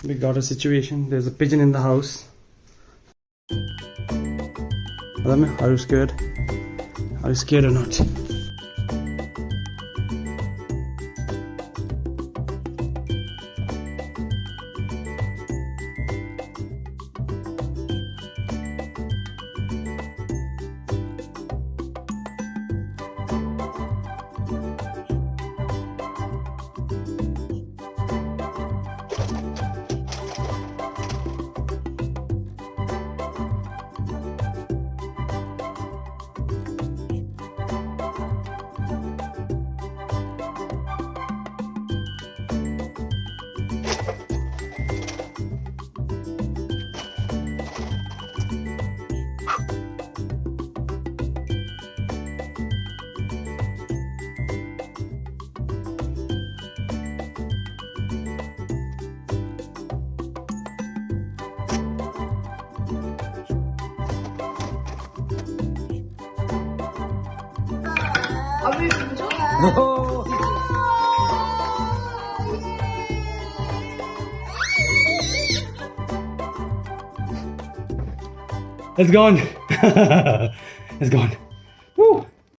We got a situation. There's a pigeon in the house. Are you scared? Are you scared or not? It's gone. It's gone.